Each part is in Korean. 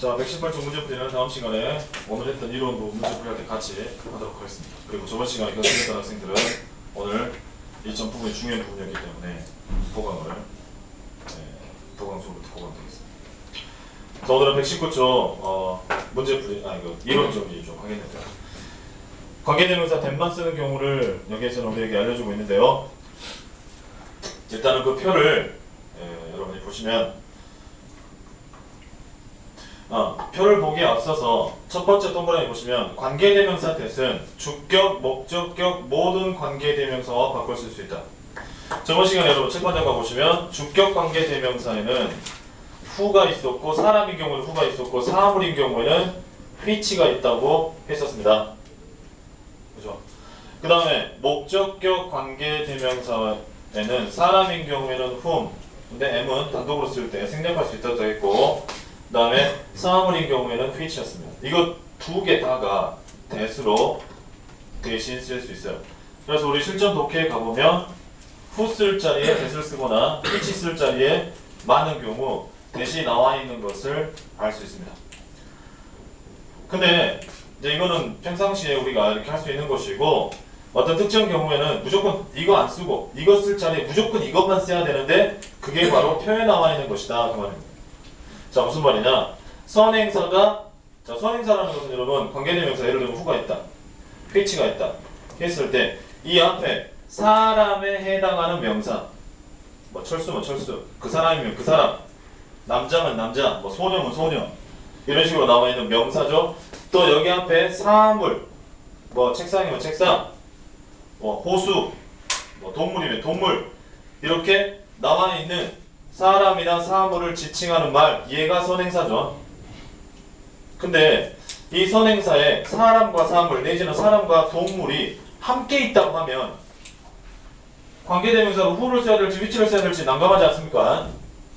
자, 118쪽 문제풀이는 다음 시간에 오늘 했던 이론도 문제풀이할 때 같이 하도록 하겠습니다. 그리고 저번 시간에 결승했던 학생들은 오늘 일정 부분이 중요한 부분이었기 때문에 보강을 보강 쪽으로 보강되겠습니다. 자, 오늘은 119쪽 문제풀이 이론 정리 좀 하겠는데, 관계대명사 된만 쓰는 경우를 여기에서는 우리에게 알려주고 있는데요. 일단은 그 표를 여러분이 보시면 표를 보기에 앞서서 첫 번째 동그라미 보시면 관계대명사 that은 주격, 목적격 모든 관계대명사와 바꿔 쓸 수 있다. 저번 시간에 여러분 책 번째 가 보시면 주격 관계대명사에는 who가 있었고, 사람인 경우는 who가 있었고, 사물인 경우에는 which가 있다고 했었습니다. 그죠? 그 다음에 목적격 관계대명사에는 사람인 경우에는 whom, 근데 m은 단독으로 쓸 때 생략할 수 있다고 했고, 그 다음에 사물인 경우에는 which였습니다. 이거 두 개 다가 that으로 대신 쓸 수 있어요. 그래서 우리 실전 독해에 가보면 who 쓸 자리에 that을 쓰거나 which 쓸 자리에 많은 경우 that이 나와 있는 것을 알 수 있습니다. 근데 이제 이거는 평상시에 우리가 이렇게 할 수 있는 것이고, 어떤 특정 경우에는 무조건 이거 안 쓰고 이거 쓸 자리에 무조건 이것만 써야 되는데 그게 바로 표에 나와 있는 것이다 그 말입니다. 자, 무슨 말이냐? 선행사가, 자, 선행사라는 것은 여러분 관계대명사, 예를 들면 who가 있다, which가 있다 했을 때 이 앞에 사람에 해당하는 명사, 뭐 철수면 철수, 그 사람이면 그 사람, 남자면 남자, 뭐 소녀면 소녀, 이런 식으로 나와 있는 명사죠. 또 여기 앞에 사물, 뭐 책상이면 책상, 뭐 호수, 뭐 동물이면 동물, 이렇게 나와 있는 사람이나 사물을 지칭하는 말, 얘가 선행사죠. 근데 이 선행사에 사람과 사물 내지는 사람과 동물이 함께 있다고 하면 관계대명사로 who를 써야 될지 which를 써야 될지 난감하지 않습니까?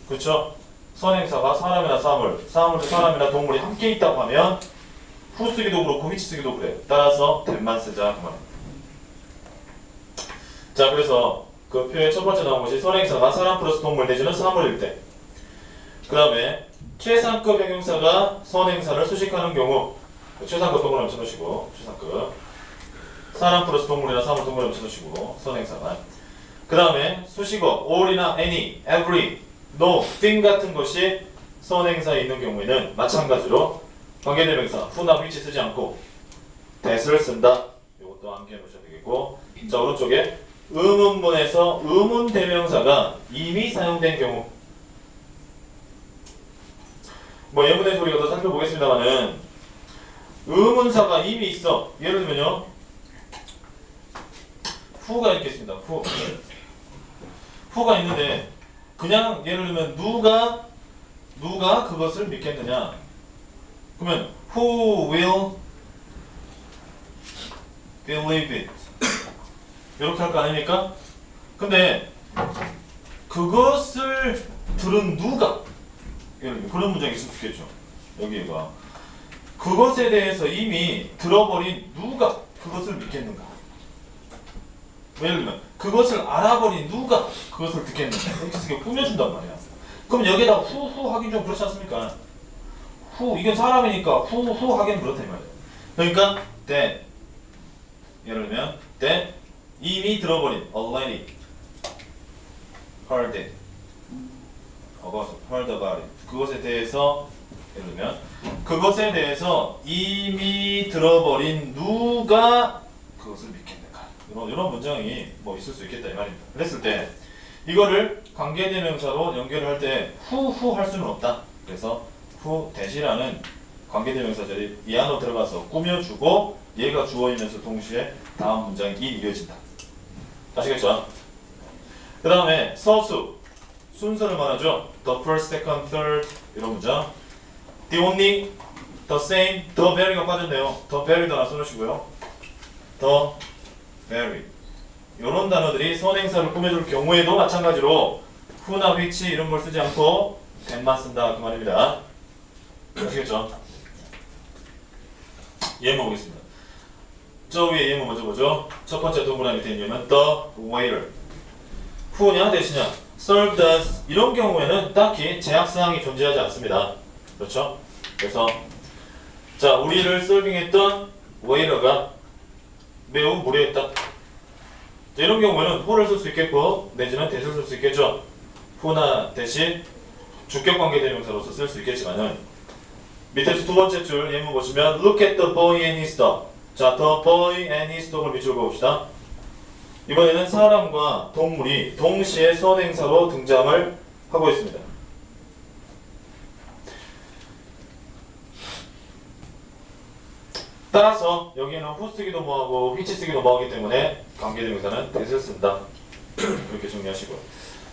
그렇죠? 선행사가 사람이나 사물, 사물도 사람이나 동물이 함께 있다고 하면 who 쓰기도 그렇고 which 쓰기도 그래. 따라서 that만 쓰자 그 말입니다. 자, 그래서 그 표의 첫 번째 나온 것이 선행사가 사람 플러스 동물 내지는 사물일 때, 그 다음에 최상급 형용사가 선행사를 수식하는 경우, 최상급 동물을 붙여놓으시고, 최상급 사람 플러스 동물이나 사물 동물을 붙여놓으시고, 선행사가, 그 다음에 수식어 all이나 any, every, no, thing 같은 것이 선행사에 있는 경우에는 마찬가지로 관계대명사 who나 which 쓰지 않고 that을 쓴다. 이것도 암기해 놓으셔야 되겠고, 자, 오른쪽에 의문문에서 의문대명사가 이미 사용된 경우, 뭐 예문에서 우리가 더 살펴보겠습니다만은 의문사가 이미 있어. 예를 들면요, who가 있겠습니다. who가 있는데 그냥 예를 들면 누가 그것을 믿겠느냐, 그러면 who will believe it, 이렇게 할 거 아닙니까? 근데 그것을 들은 누가, 예를 들면 그런 문장이 있을 수 있겠죠. 여기가 그것에 대해서 이미 들어버린 누가 그것을 믿겠는가, 예를 들면 그것을 알아버린 누가 그것을 듣겠는가, 이렇게 쓰게 꾸며준단 말이야. 그럼 여기에다 who 하긴 좀 그렇지 않습니까? who, 이건 사람이니까 who 하긴 그렇다 이 말이야. 그러니까 that, 예를 들면 that 이미 들어버린, already heard it, heard about it, 그것에 대해서, 예를 들면 그것에 대해서 이미 들어버린 누가 그것을 믿겠는가, 이런 문장이 뭐 있을 수 있겠다 이 말입니다. 그랬을 때 이거를 관계대명사로 연결을 할 때 who 할 수는 없다. 그래서 who that이라는 관계대명사절이 이 안으로 들어가서 꾸며주고 얘가 주어이면서 동시에 다음 문장이 이어진다. 아시겠죠? 그 다음에 서수, 순서를 말하죠. The first, second, third, 이런 문장. The only, the same, the very가 빠졌네요. The very도 하나 써놓으시고요. The very, 이런 단어들이 선행사를 꾸며줄 경우에도 마찬가지로 who나 which 이런 걸 쓰지 않고 that만 쓴다 그 말입니다. 아시겠죠? 예문 보겠습니다. 저 위에 예문 먼저 보죠. 첫 번째 동그라미 밑에 있는 예문 the waiter, who냐 that이냐, served us, 이런 경우에는 딱히 제약사항이 존재하지 않습니다. 그렇죠? 그래서 자, 우리를 서빙했던 웨이터가 매우 무례했다. 자, 이런 경우에는 who를 쓸 수 있겠고 내지는 that을 쓸 수 있겠죠. who나 that이 주격관계 대명사로서 쓸 수 있겠지만은 밑에서 두 번째 줄 예문 보시면 look at the boy and his dog. 자, the boy and his dog을 밑줄 그어봅시다. 이번에는 사람과 동물이 동시에 선행사로 등장을 하고 있습니다. 따라서 여기는 who 쓰기도 뭐하고 which 쓰기도 뭐하기 때문에 관계대명사는 that을 쓴다. 이렇게 정리하시고요.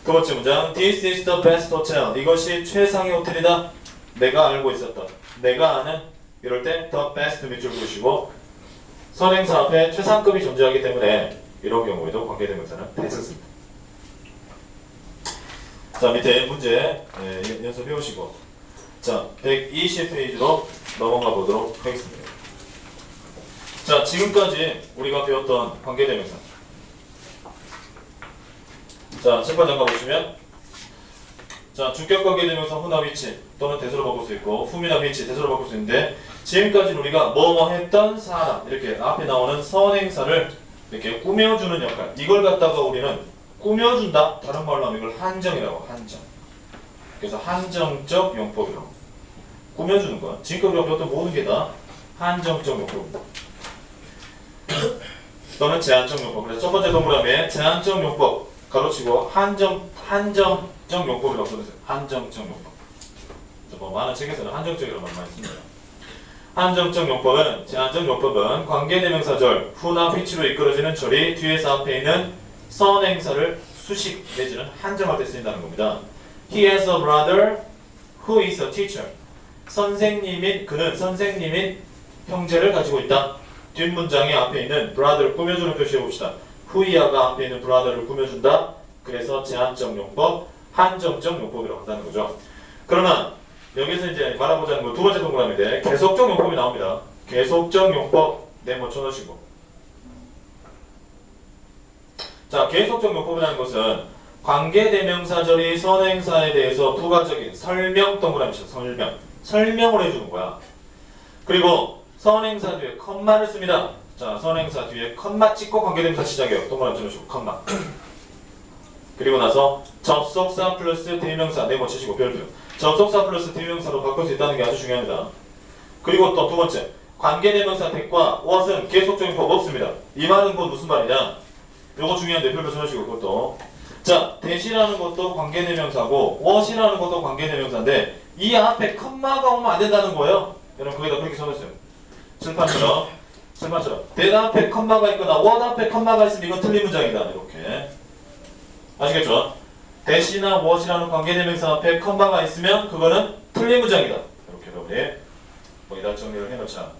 두 번째 문장 This is the best hotel. 이것이 최상의 호텔이다. 내가 알고 있었다. 내가 아는 이럴 때 the best 밑줄 그으시고 선행사 앞에 최상급이 존재하기 때문에 이런 경우에도 관계대명사는 that을 씁니다. 자, 밑에 문제 연습해 오시고 자, 120페이지로 넘어가 보도록 하겠습니다. 자, 지금까지 우리가 배웠던 관계대명사. 자, 칠판 잠깐 보시면 자, 주격 관계대명사 who나 which 또는 that으로 바꿀 수 있고 whom이나 which that으로 바꿀 수 있는데 지금까지 우리가 뭐뭐 했던 사람 이렇게 앞에 나오는 선행사를 이렇게 꾸며주는 역할 이걸 갖다가 우리는 꾸며준다. 다른 말로 하면 이걸 한정이라고 한정. 그래서 한정적 용법이라고 꾸며주는 거야. 지금까지 우리가 배웠던 모든 게 다 한정적 용법입니다. 또는 제한적 용법. 그래서 첫 번째 동그라미에 제한적 용법 가로치고 한정적 용법이라고 써주세요. 한정적 용법. 뭐 많은 책에서는 한정적이라는 말 많이 씁니다. 한정적 용법은 제한적 용법은 관계대명사절 who나 which로 이끌어지는 절이 뒤에서 앞에 있는 선행사를 수식 내지는 한정할 때 쓰인다는 겁니다. He has a brother who is a teacher. 그는 선생님인 형제를 가지고 있다. 뒷문장에 앞에 있는 brother를 꾸며주는 표시해 봅시다. who이야가 앞에 있는 brother를 꾸며준다. 그래서 제한적 용법, 한정적 용법이라고 한다는 거죠. 그러나 여기서 이제 말하고자 하는 건 두 번째 동그라미인데 계속적 용법이 나옵니다. 계속적 용법 네모 쳐놓으시고 자, 계속적 용법이라는 것은 관계대명사절이 선행사에 대해서 부가적인 설명 동그라미죠. 설명을 해주는 거야. 그리고 선행사 뒤에 컴마를 씁니다. 자, 선행사 뒤에 컴마 찍고 관계대명사 시작해요. 동그라미 쳐놓으시고 컴마. 그리고 나서 접속사 플러스 대명사 네모 치시고 별표. 접속사 플러스 대명사로 바꿀 수 있다는 게 아주 중요합니다. 그리고 또 두 번째, 관계대명사 that과 what은 계속적인 법 없습니다. 이 말은 곧 무슨 말이냐? 요거 중요한데 별표 쳐주시고 그것도. 자, that이라는 것도 관계대명사고 what이라는 것도 관계대명사인데 이 앞에 컴마가 오면 안 된다는 거예요. 여러분 거기다 그렇게 써놓으세요. 칠판처럼. that 앞에 컴마가 있거나 what 앞에 컴마가 있으면 이건 틀린 문장이다. 이렇게. 아시겠죠? that이나 what이라는 관계대명사 앞에 컴마가 있으면 그거는 틀린 문장이다. 이렇게 여러분이 거기다 정리를 해놓자.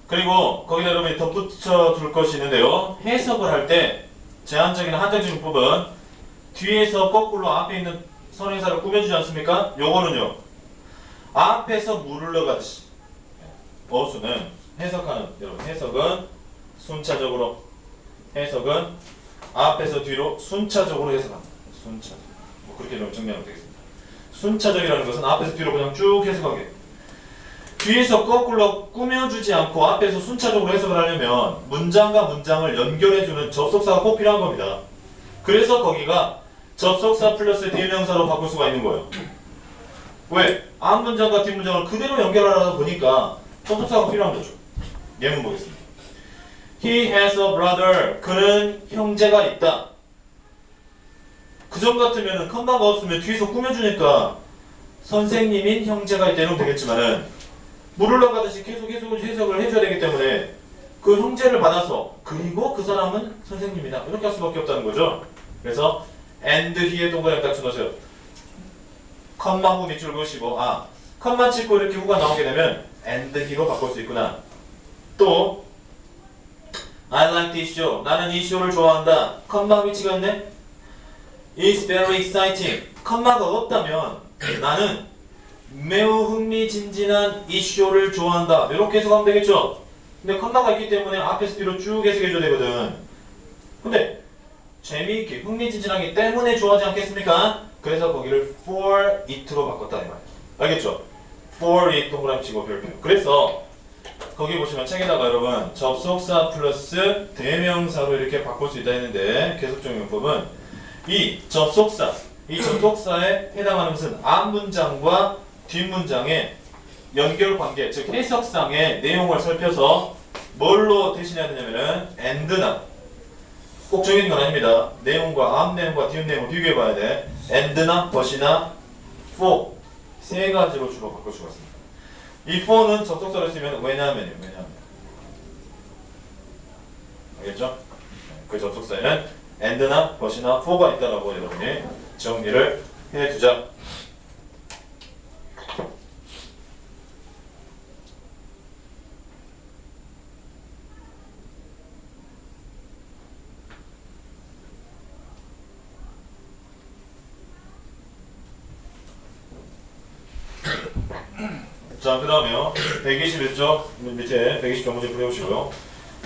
그리고 거기다 여러분이 덧붙여 줄 것이 있는데요. 해석을 할 때 제한적이나 한정적 용법은 뒤에서 거꾸로 앞에 있는 선행사를 꾸며주지 않습니까? 요거는요. 앞에서 물을 넣어가듯이 어수는 해석하는 여러분 해석은 순차적으로 해석은 앞에서 뒤로 순차적으로 해석합니다. 순차적. 뭐 그렇게 정리하면 되겠습니다. 순차적이라는 것은 앞에서 뒤로 그냥 쭉 해석하게. 뒤에서 거꾸로 꾸며주지 않고 앞에서 순차적으로 해석을 하려면 문장과 문장을 연결해주는 접속사가 꼭 필요한 겁니다. 그래서 거기가 접속사 플러스 대명사로 바꿀 수가 있는 거예요. 왜? 앞 문장과 뒷 문장을 그대로 연결하다 보니까 접속사가 필요한 거죠. 예문 보겠습니다. He has a brother. 그는 형제가 있다. 그전 같으면 컴마가 없으면 뒤에서 꾸며주니까 선생님인 형제가 있다 이러면 되겠지만은 물을 넣어가듯이 계속 해석을 해줘야 되기 때문에 그 형제를 받아서 그리고 그 사람은 선생님이다 이렇게 할 수밖에 없다는 거죠. 그래서 and he의 동그라미 딱 쳐놓으세요. 컴마 후 밑줄 그으시고 컴마 찍고 이렇게 후가 나오게 되면 and he로 바꿀 수 있구나. 또 I like this show. 나는 이 쇼를 좋아한다. 컴마 위치가 있네. It's very exciting. 컴마가 없다면 나는 매우 흥미진진한 이 쇼를 좋아한다. 이렇게 해석하면 되겠죠? 근데 컴마가 있기 때문에 앞에서 뒤로 쭉 해석해줘야 되거든. 근데 재미있게 흥미진진하기 때문에 좋아하지 않겠습니까? 그래서 거기를 for it로 바꿨다 이 말이야. 알겠죠? for이 동그라미 치고 별표. 그래서 거기 보시면 책에다가 여러분 접속사 플러스 대명사로 이렇게 바꿀 수 있다 했는데 계속적 용법은 이 접속사에 해당하는 것은 앞 문장과 뒷 문장의 연결관계, 즉 해석상의 내용을 살펴서 뭘로 대신해야 되냐면은 and나 꼭 정해진 건 아닙니다. 내용과 앞 내용과 뒷 내용을 비교해 봐야 돼. and나 but이나 for 세 가지로 주로 바꿀 수가 있습니다. 이 for는 접속사를 쓰면 왜냐하면이에요. 알겠죠? 그 접속사에는 and나 but이나 for가 있다라고 여러분이 정리를 해두자. 자, 그 다음에요. 121쪽 밑에 120쪽 문제 풀어보시고요.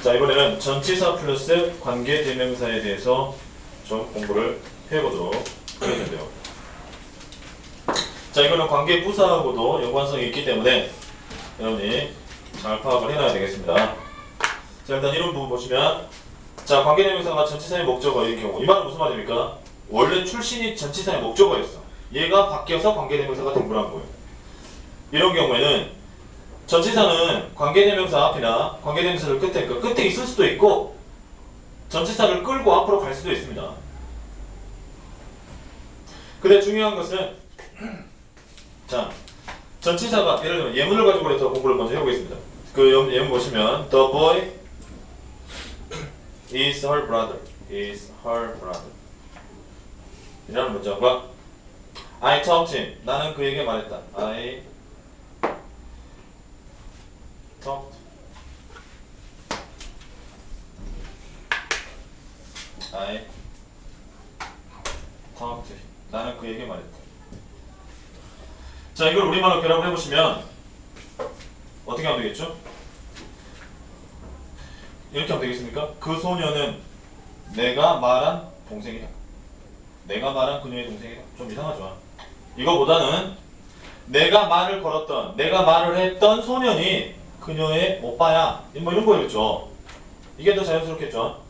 자, 이번에는 전치사 플러스 관계 대명사에 대해서 좀 공부를 해보도록 하겠는데요. 자, 이거는 관계 부사하고도 연관성이 있기 때문에 여러분이 잘 파악을 해놔야 되겠습니다. 자, 일단 이런 부분 보시면 자, 관계 대명사가 전치사의 목적어일 경우 이 말은 무슨 말입니까? 원래 출신이 전치사의 목적어였어. 얘가 바뀌어서 관계 대명사가 된 거란 거예요. 이런 경우에는 전치사는 관계대명사 앞이나 관계대명사를 끝에 있을 수도 있고 전치사를 끌고 앞으로 갈 수도 있습니다. 근데 중요한 것은 자, 전치사가 예를 들면 예문을 가지고 해서 공부를 먼저 해보겠습니다. 그 예문 보시면 The boy is her brother. 이라는 문장과 I talked to him. 나는 그에게 말했다. I talked to him. 나는 그에게 말했다. 자, 이걸 우리말로 결합을 해보시면 어떻게 하면 되겠죠? 이렇게 하면 되겠습니까? 그 소녀는 내가 말한 동생이다. 내가 말한 그녀의 동생이다. 좀 이상하죠? 이거보다는 내가 말을 걸었던, 내가 말을 했던 소년이 그녀의 오빠야. 뭐 이런 거였죠. 이게 더 자연스럽겠죠.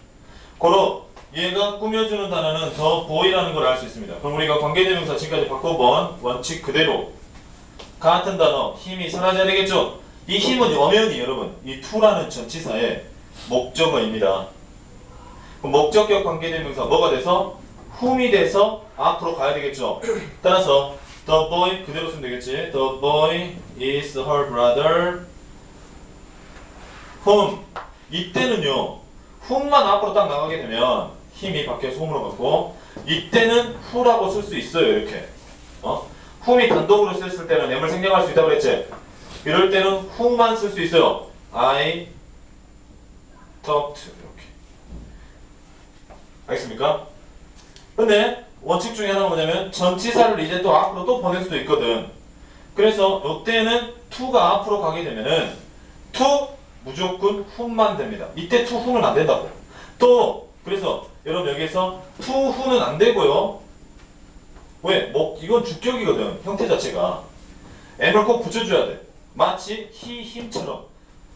고로 얘가 꾸며주는 단어는 더 boy라는 걸 알 수 있습니다. 그럼 우리가 관계대명사 지금까지 바꿔본 원칙 그대로 같은 단어 힘이 사라져야 되겠죠. 이 힘은 엄연히 여러분 이 to라는 전치사의 목적어입니다. 그럼 목적격 관계대명사 뭐가 돼서 whom이 돼서 앞으로 가야 되겠죠. 따라서 the boy 그대로 쓰면 되겠지. The boy is her brother. whom 이때는요 whom만 앞으로 딱 나가게 되면 힘이 바뀌어서 whom으로 갔고 이때는 who라고 쓸 수 있어요. 이렇게 whom이 단독으로 썼을 때는 M을 생략할 수 있다고 그랬지. 이럴 때는 who만 쓸 수 있어요. I talked 이렇게. 알겠습니까? 근데 원칙 중에 하나가 뭐냐면 전치사를 이제 또 앞으로 또 보낼 수도 있거든. 그래서 이때는 to가 앞으로 가게 되면은 to 무조건 whom만 됩니다. 이때 to whom은 안 된다고. 또 그래서 여러분 여기에서 to who는 안 되고요. 왜? 이건 주격이거든. 형태 자체가. M을 꼭 붙여줘야 돼. 마치 he, him처럼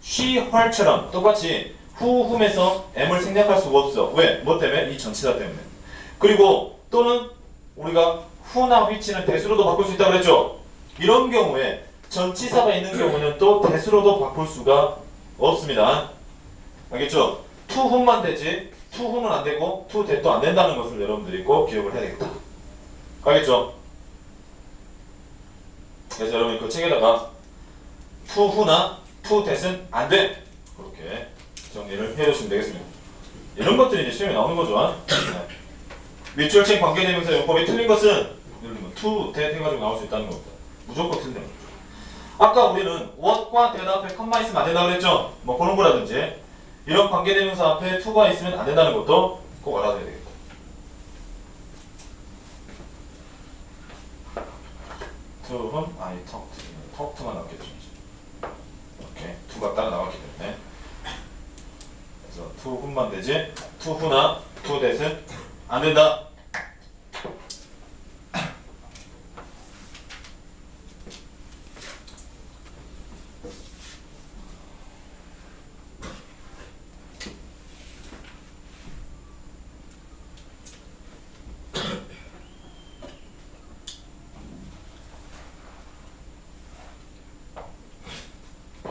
she, her처럼 똑같이 who, whom에서 M을 생략할 수가 없어. 왜? 뭐 때문에? 이 전치사 때문에. 그리고 또는 우리가 who나 which는 대수로도 바꿀 수 있다고 그랬죠? 이런 경우에 전치사가 있는 경우는 또 대수로도 바꿀 수가 없습니다. 알겠죠? to whom만 되지 to whom은 안 되고 to that도 안 된다는 것을 여러분들이 꼭 기억을 해야 되겠다. 알겠죠? 그래서 여러분 그 책에다가 to who나 to that은 안 돼. 그렇게 정리를 해주시면 되겠습니다. 이런 것들이 이제 시험에 나오는 거죠. 네. 뮤추얼체인 관계대명사 용법이 틀린 것은 예를 들면 to, that 해가지고 나올 수 있다는 겁니다. 무조건 틀린 거죠. 아까 우리는 what과 that 앞에 컴마 있으면 안 된다고 그랬죠? 뭐 그런 거라든지 이런 관계대명사 앞에 to가 있으면 안 된다는 것도 꼭 알아둬야 되겠다. to whom I talked만 나왔겠죠. 이렇게 to가 따라 나왔기 때문에 그래서 to whom만 되지 to who나 to that은 안 된다.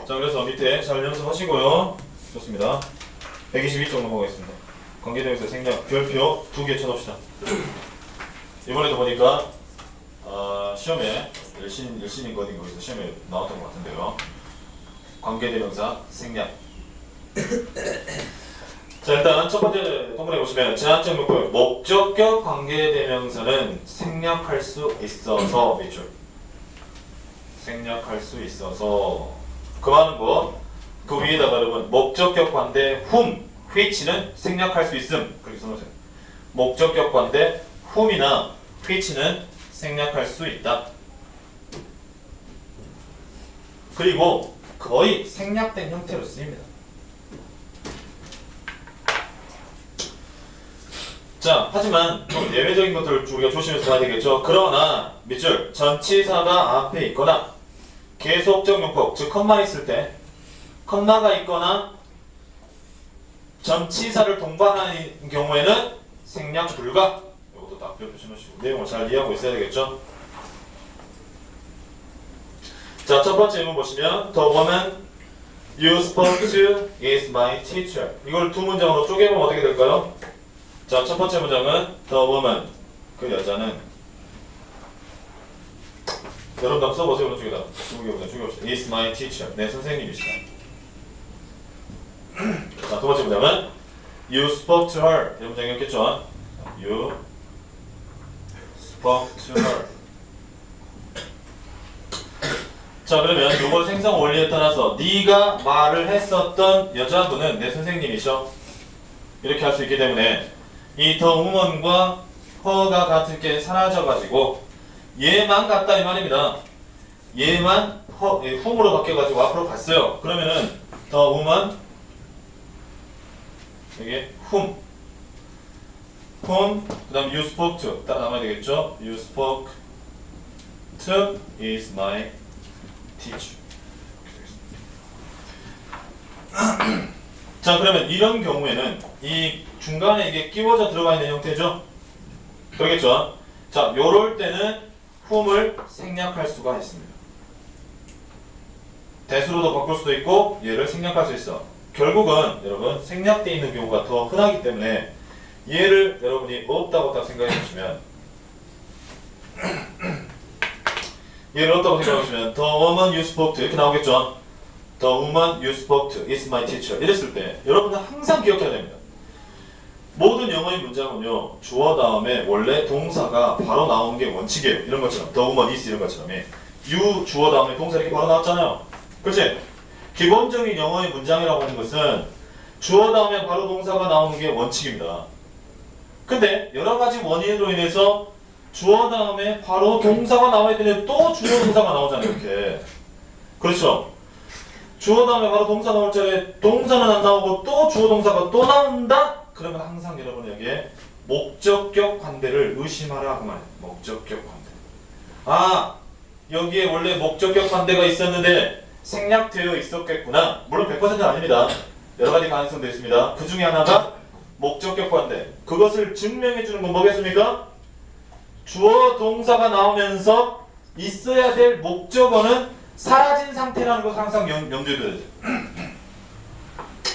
자, 그래서 밑에 잘 연습하시고요. 좋습니다. 122쪽 넘어가겠습니다. 관계대명사 생략 별표 2개 쳐놓읍시다. 이번에도 보니까 시험에 일신인거 어딘가 거기서 시험에 나왔던 것 같은데요. 관계대명사 생략. 자, 일단 첫 번째 동문에 보시면 제한적 문구 목적격 관계대명사는 생략할 수 있어서 밑줄 생략할 수 있어서 그 많은 거 그 위에다가 여러분 목적격 관대 which는 생략할 수 있음 그렇게 써놓으세요. 목적격 관대 whom이나 which는 생략할 수 있다. 그리고 거의 생략된 형태로 쓰입니다. 자, 하지만 좀 예외적인 것들을 우리가 조심해서 봐야 되겠죠. 그러나 밑줄 전치사가 앞에 있거나 계속적 용법, 즉 컴마 있을 때 컴마가 있거나 전치사를 동반하는 경우에는 생략 불가. 이것도 딱 표시해 놓으시고 내용을 잘 이해하고 있어야 되겠죠. 자, 첫 번째 의문 보시면 The woman you spoke to is my teacher. 이걸 두 문장으로 쪼개보면 어떻게 될까요? 자, 첫 번째 문장은 The woman, 그 여자는 여러분 한번 써보세요. 오른쪽에다 쪼개봅시다. is my teacher, 내 선생님이시다. 자, 두 번째 문장은 You spoke to her. 이런 문장이었겠죠? You spoke to her. 자, 그러면 요거 생성 원리에 따라서 네가 말을 했었던 여자분은 내 선생님이셔. 이렇게 할 수 있기 때문에 이 더 우먼과 허가 같은 게 사라져가지고 얘만 같다 이 말입니다. 얘만 whom으로 바뀌어가지고 앞으로 갔어요. 그러면은 더 우먼 여기 whom 그 다음 you spoke to 따라 남아야 되겠죠? You spoke to is my teacher. 자, 그러면 이런 경우에는 이 중간에 이게 끼워져 들어가 있는 형태죠? 그러겠죠? 자, 요럴 때는 whom을 생략할 수가 있습니다. 대수로도 바꿀 수도 있고 얘를 생략할 수 있어. 결국은 여러분 생략되어 있는 경우가 더 흔하기 때문에 얘를 여러분이 없다고 딱 생각해 보시면 얘를 없다고 생각해 보시면 The woman you spoke to 이렇게 나오겠죠? The woman you spoke to is my teacher. 이랬을 때 여러분은 항상 기억해야 됩니다. 모든 영어의 문장은요 주어 다음에 원래 동사가 바로 나오는 게 원칙이에요. 이런 것처럼 The woman is 이런 것처럼 you 주어 다음에 동사 이렇게 바로 나왔잖아요. 그렇지? 기본적인 영어의 문장이라고 하는 것은 주어 다음에 바로 동사가 나오는 게 원칙입니다. 근데 여러 가지 원인으로 인해서 주어 다음에 바로 동사가 나와야 되는데 또 주어 동사가 나오잖아요. 이렇게. 그렇죠? 주어 다음에 바로 동사 나올 자리에 동사는 안 나오고 또 주어 동사가 또 나온다? 그러면 항상 여러분 여기에 목적격 관대를 의심하라 그 말이에요. 목적격 관대. 아, 여기에 원래 목적격 관대가 있었는데 생략되어 있었겠구나. 물론 100%는 아닙니다. 여러 가지 가능성도 있습니다. 그 중에 하나가 목적격 관대. 그것을 증명해주는 건 뭐겠습니까? 주어 동사가 나오면서 있어야 될 목적어는 사라진 상태라는 것을 항상 명조해 둬야 돼요.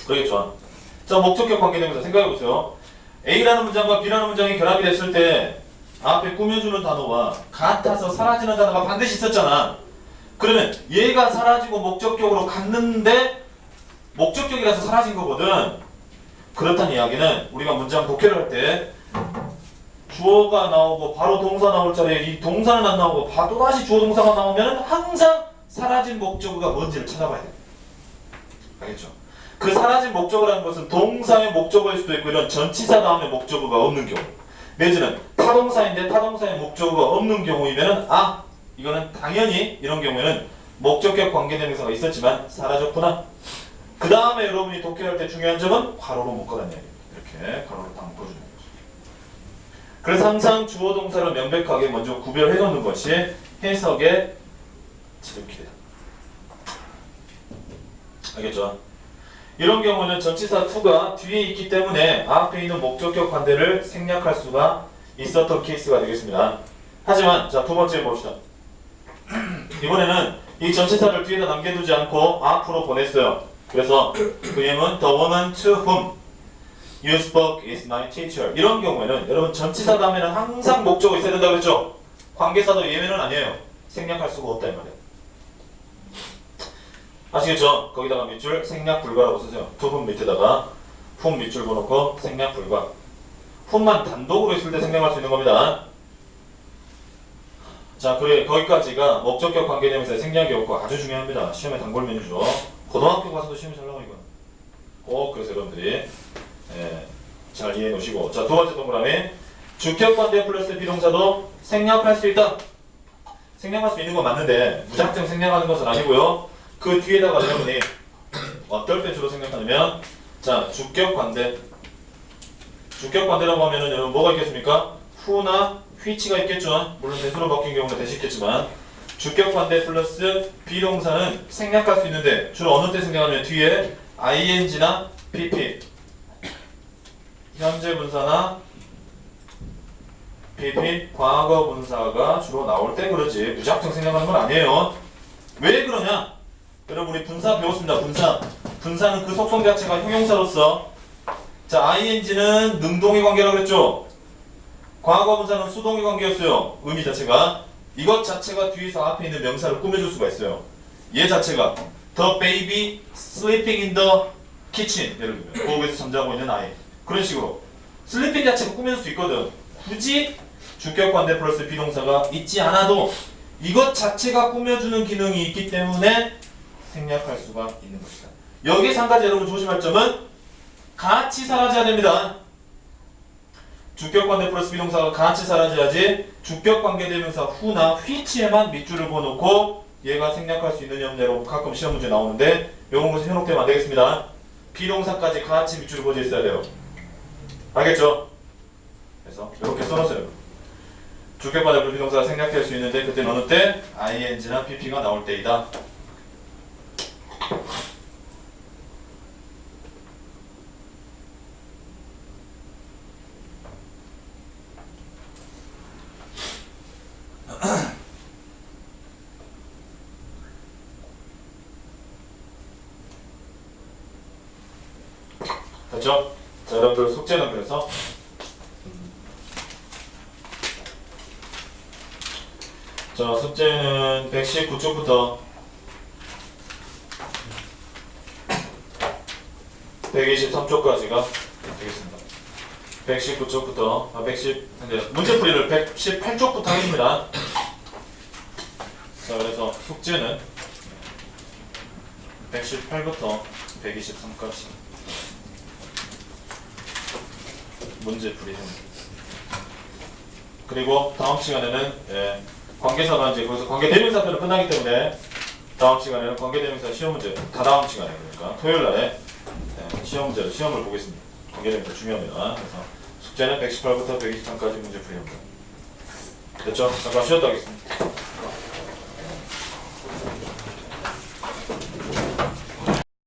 그러겠죠? 자, 목적격 관계대명사 생각해보세요. A라는 문장과 B라는 문장이 결합이 됐을 때 앞에 꾸며주는 단어와 같아서 사라지는 단어가 반드시 있었잖아. 그러면 얘가 사라지고 목적격으로 갔는데 목적격이라서 사라진 거거든. 그렇다는 이야기는 우리가 문장 독해를 할 때 주어가 나오고 바로 동사 나올 자리에 이 동사는 안 나오고 또다시 주어 동사가 나오면 항상 사라진 목적어가 뭔지를 찾아봐야 돼. 알겠죠? 그 사라진 목적어라는 것은 동사의 목적어일 수도 있고 이런 전치사 다음에 목적어가 없는 경우 내지는 타동사인데 타동사의 목적어가 없는 경우이면 아 이거는 당연히 이런 경우에는 목적격 관계대명사가 있었지만 사라졌구나. 그 다음에 여러분이 독해할 때 중요한 점은 괄호로 묶어라는 얘기입니다. 이렇게 괄호로 다 묶어주는 거죠. 그래서 항상 주어 동사를 명백하게 먼저 구별해 놓는 것이 해석의 지름길이다. 알겠죠? 이런 경우는 전치사 to가 뒤에 있기 때문에 앞에 있는 목적격 관대를 생략할 수가 있었던 케이스가 되겠습니다. 하지만 자, 두 번째 봅시다. 이번에는 이 전치사를 뒤에다 남겨두지 않고 앞으로 보냈어요. 그래서 그님은 the woman to whom you spoke is my teacher. 이런 경우에는 여러분 전치사 다음에는 항상 목적어 있어야 된다고 그랬죠? 관계사도 예외는 아니에요. 생략할 수가 없다 이 말이에요. 아시겠죠? 거기다가 밑줄 생략 불가라고 쓰세요. to whom 밑에다가 whom 밑줄 보놓고 생략 불가. whom만 단독으로 있을 때 생략할 수 있는 겁니다. 자, 그래 거기까지가 목적격 관계대명사의 생략이 없고 아주 중요합니다. 시험에 단골 메뉴죠. 고등학교 가서도 시험이 잘 나와 이거. 꼭 그래서 여러분들이 잘 이해해 놓으시고. 자, 두 번째 동그라미 주격 관대 플러스 비동사도 생략할 수 있다. 생략할 수 있는 건 맞는데 무작정 생략하는 것은 아니고요. 그 뒤에다가 여러분이 어떨 때 주로 생각하냐면 자, 주격 관대라고 하면은 여러분 뭐가 있겠습니까? who나 which가 있겠죠. 물론 대수로 바뀐 경우는 대시 있겠지만 주격 관대 플러스 비동사는 생략할 수 있는데 주로 어느 때 생략하면 뒤에 ing나 pp 현재 분사나 pp 과거 분사가 주로 나올 때 그러지 무작정 생략하는 건 아니에요. 왜 그러냐? 여러분 우리 분사 배웠습니다. 분사는 그 속성 자체가 형용사로서 자 ing는 능동의 관계라고 그랬죠. 과거 분사는 수동의 관계였어요. 의미 자체가 이것 자체가 뒤에서 앞에 있는 명사를 꾸며줄 수가 있어요. 얘 자체가 The baby sleeping in the kitchen 예를 들면 부엌에서 잠자고 있는 아이 그런 식으로 sleeping 자체가 꾸며줄 수 있거든. 굳이 주격 관대 플러스 비동사가 있지 않아도 이것 자체가 꾸며주는 기능이 있기 때문에 생략할 수가 있는 것이다. 여기에서 한 가지 여러분 조심할 점은 같이 사라져야 됩니다. 주격 관대 플러스 비동사가 같이 사라져야지 주격 관계대명사 who나 which에만 밑줄을 그어놓고 얘가 생략할 수 있느냐 없냐로 가끔 시험 문제 나오는데 이런 것이 현혹되면 안 되겠습니다. 비동사까지 같이 밑줄을 그어져 있어야 돼요. 알겠죠? 그래서 이렇게 써놓으세요. 주격 관대 플러스 비동사가 생략될 수 있는데 그때는 어느 때? ing나 pp가 나올 때이다. 됐죠? 자, 여러분들 숙제는 그래서 자, 숙제는 119쪽부터 123쪽까지가 되겠습니다. 119쪽부터 110 문제풀이를 118쪽부터 하겠습니다. 자, 그래서 숙제는 118부터 123까지 문제풀이 합니다. 그리고 다음 시간에는 관계사가 이제 거기서 관계대명사표는 끝나기 때문에 다음 시간에는 관계대명사 시험 문제 다다음 시간에 그러니까 토요일날에 시험을 보겠습니다. 관계대명사 중요합니다. 그래서 숙제는 118부터 123까지 문제풀이 합니다. 됐죠? 잠깐 쉬었다 하겠습니다.